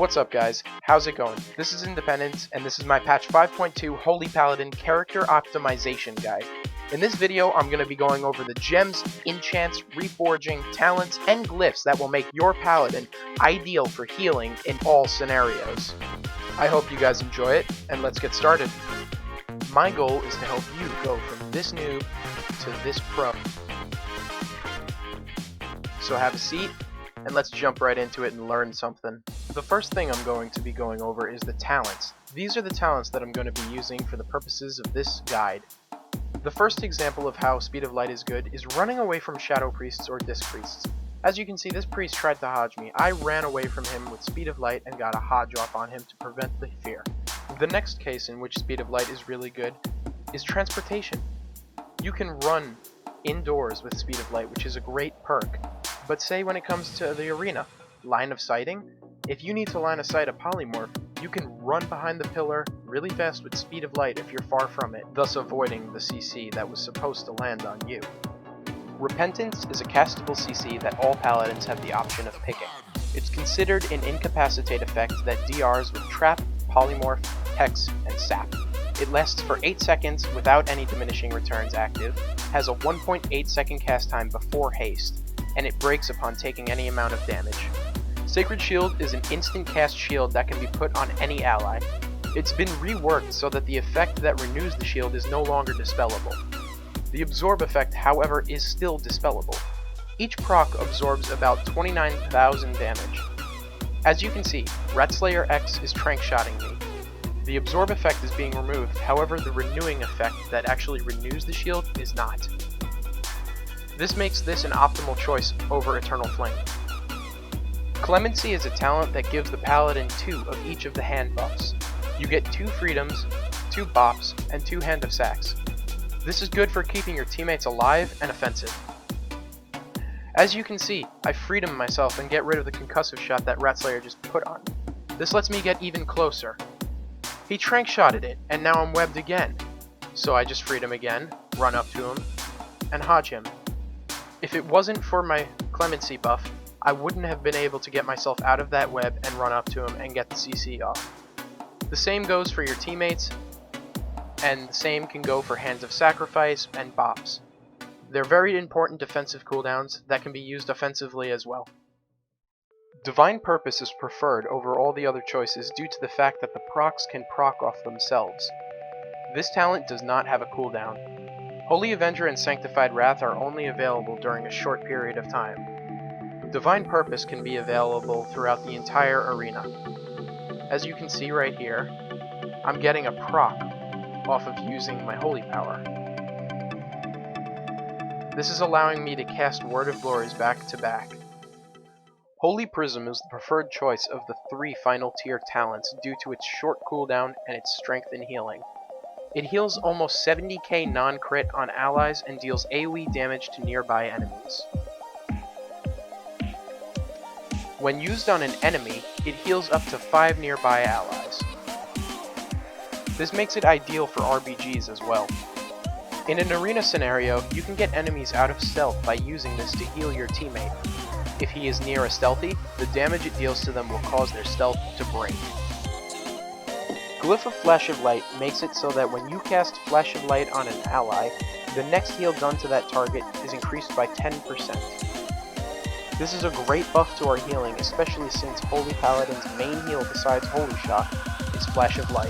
What's up guys, how's it going? This is Independence and this is my patch 5.2 Holy Paladin character optimization guide. In this video I'm going to be going over the gems, enchants, reforging, talents, and glyphs that will make your paladin ideal for healing in all scenarios. I hope you guys enjoy it, and let's get started. My goal is to help you go from this noob to this pro. So have a seat, and let's jump right into it and learn something. The first thing I'm going to be going over is the talents. These are the talents that I'm going to be using for the purposes of this guide. The first example of how Speed of Light is good is running away from Shadow Priests or Disc Priests. As you can see, this priest tried to hodge me. I ran away from him with Speed of Light and got a hodge off on him to prevent the fear. The next case in which Speed of Light is really good is transportation. You can run indoors with Speed of Light, which is a great perk. But say when it comes to the arena, line of sighting, if you need to line of sight a polymorph, you can run behind the pillar really fast with Speed of Light if you're far from it, thus avoiding the CC that was supposed to land on you. Repentance is a castable CC that all paladins have the option of picking. It's considered an incapacitate effect that DRs with Trap, Polymorph, Hex, and Sap. It lasts for 8 seconds without any diminishing returns active, has a 1.8 second cast time before haste, and it breaks upon taking any amount of damage. Sacred Shield is an instant cast shield that can be put on any ally. It's been reworked so that the effect that renews the shield is no longer dispellable. The absorb effect, however, is still dispellable. Each proc absorbs about 29,000 damage. As you can see, Ratslayer X is trank-shotting me. The absorb effect is being removed, however the renewing effect that actually renews the shield is not. This makes this an optimal choice over Eternal Flame. Clemency is a talent that gives the paladin 2 of each of the hand buffs. You get 2 freedoms, 2 bops, and 2 hand of sacks. This is good for keeping your teammates alive and offensive. As you can see, I freedom myself and get rid of the concussive shot that Ratslayer just put on me. This lets me get even closer. He trank shotted it, and now I'm webbed again. So I just freed him again, run up to him, and hodge him. If it wasn't for my clemency buff, I wouldn't have been able to get myself out of that web and run up to him and get the CC off. The same goes for your teammates, and the same can go for Hands of Sacrifice and bops. They're very important defensive cooldowns that can be used offensively as well. Divine Purpose is preferred over all the other choices due to the fact that the procs can proc off themselves. This talent does not have a cooldown. Holy Avenger and Sanctified Wrath are only available during a short period of time. Divine Purpose can be available throughout the entire arena. As you can see right here, I'm getting a proc off of using my Holy Power. This is allowing me to cast Word of Glories back to back. Holy Prism is the preferred choice of the 3 final tier talents due to its short cooldown and its strength in healing. It heals almost 70k non-crit on allies and deals AoE damage to nearby enemies. When used on an enemy, it heals up to 5 nearby allies. This makes it ideal for RBGs as well. In an arena scenario, you can get enemies out of stealth by using this to heal your teammate. If he is near a stealthy, the damage it deals to them will cause their stealth to break. Glyph of Flash of Light makes it so that when you cast Flash of Light on an ally, the next heal done to that target is increased by 10%. This is a great buff to our healing, especially since Holy Paladin's main heal besides Holy Shot is Flash of Light.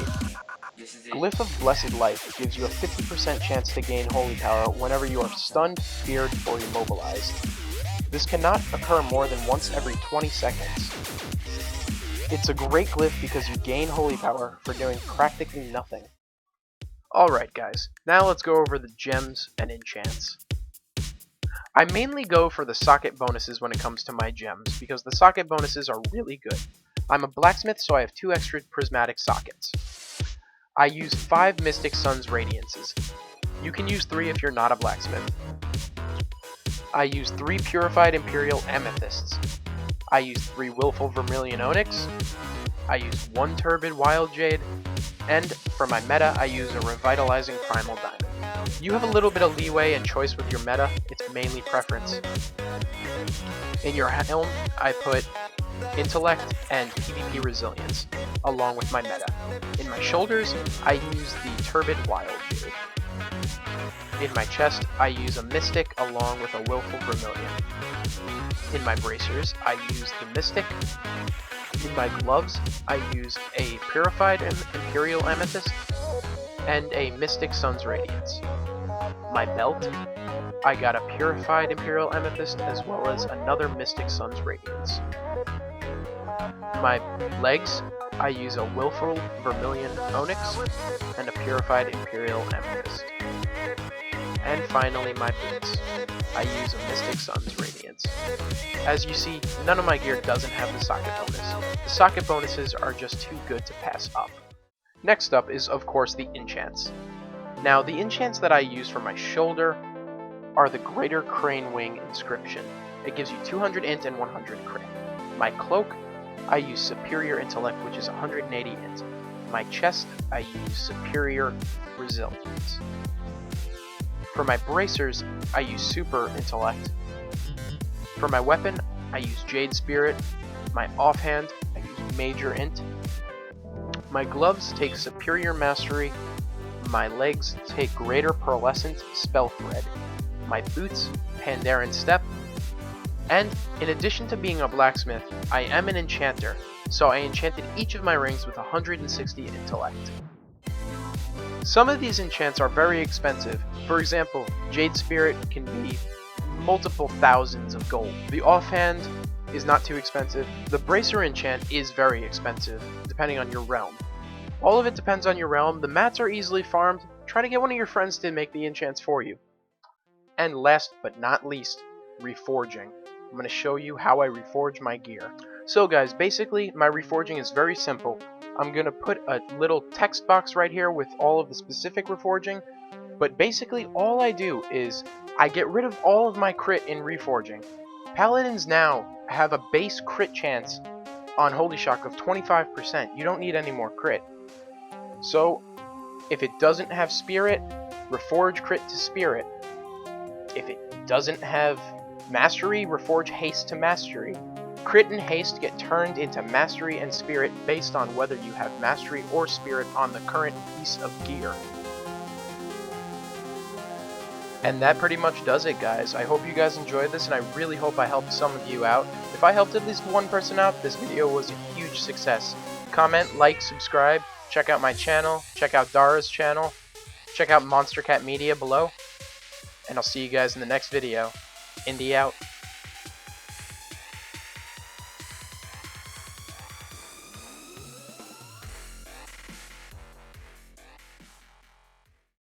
Glyph of Blessed Light gives you a 50% chance to gain Holy Power whenever you are stunned, feared, or immobilized. This cannot occur more than once every 20 seconds. It's a great glyph because you gain Holy Power for doing practically nothing. Alright guys, now let's go over the gems and enchants. I mainly go for the socket bonuses when it comes to my gems, because the socket bonuses are really good. I'm a blacksmith, so I have 2 extra prismatic sockets. I use 5 Mystic Sun's Radiances. You can use 3 if you're not a blacksmith. I use 3 Purified Imperial Amethysts. I use 3 Willful Vermilion Onyx. I use 1 Turbid Wild Jade. And for my meta, I use a Revitalizing Primal Diamond. You have a little bit of leeway and choice with your meta, it's mainly preference. In your helm, I put intellect, and PvP resilience, along with my meta. In my shoulders, I use the Turbid Wild Jade. In my chest, I use a Mystic along with a Willful Vermilion. In my bracers, I use the Mystic. In my gloves, I use a Purified Imperial Amethyst and a Mystic Sun's Radiance. My belt, I got a Purified Imperial Amethyst as well as another Mystic Sun's Radiance. My legs, I use a Willful Vermilion Onyx and a Purified Imperial Amethyst. And finally my boots, I use a Mystic Sun's Radiance. As you see, none of my gear doesn't have the socket bonus. The socket bonuses are just too good to pass up. Next up is of course the enchants. Now the enchants that I use for my shoulder are the Greater Crane Wing Inscription. It gives you 200 int and 100 crit. My cloak, I use Superior Intellect, which is 180 int. My chest, I use Superior Resilience. For my bracers, I use Super Intellect. For my weapon, I use Jade Spirit. My offhand, I use Major Int. My gloves take Superior Mastery. My legs take Greater Pearlescent Spell Thread. My boots, Pandaren Step. And in addition to being a blacksmith, I am an enchanter, so I enchanted each of my rings with 160 intellect. Some of these enchants are very expensive. For example, Jade Spirit can be multiple thousands of gold. The offhand is not too expensive. The Bracer enchant is very expensive, depending on your realm. All of it depends on your realm. The mats are easily farmed. Try to get one of your friends to make the enchants for you. And last but not least, reforging. I'm going to show you how I reforge my gear. So guys, basically my reforging is very simple. I'm going to put a little text box right here with all of the specific reforging, but basically all I do is I get rid of all of my crit in reforging. Paladins now have a base crit chance on Holy Shock of 25%. You don't need any more crit. So if it doesn't have Spirit, reforge crit to Spirit. If it doesn't have Mastery, reforge haste to Mastery. Crit and haste get turned into Mastery and Spirit based on whether you have Mastery or Spirit on the current piece of gear. And that pretty much does it, guys. I hope you guys enjoyed this, and I really hope I helped some of you out. If I helped at least one person out, this video was a huge success. Comment, like, subscribe, check out my channel, check out Dara's channel, check out Monster Cat Media below, and I'll see you guys in the next video. Indie out.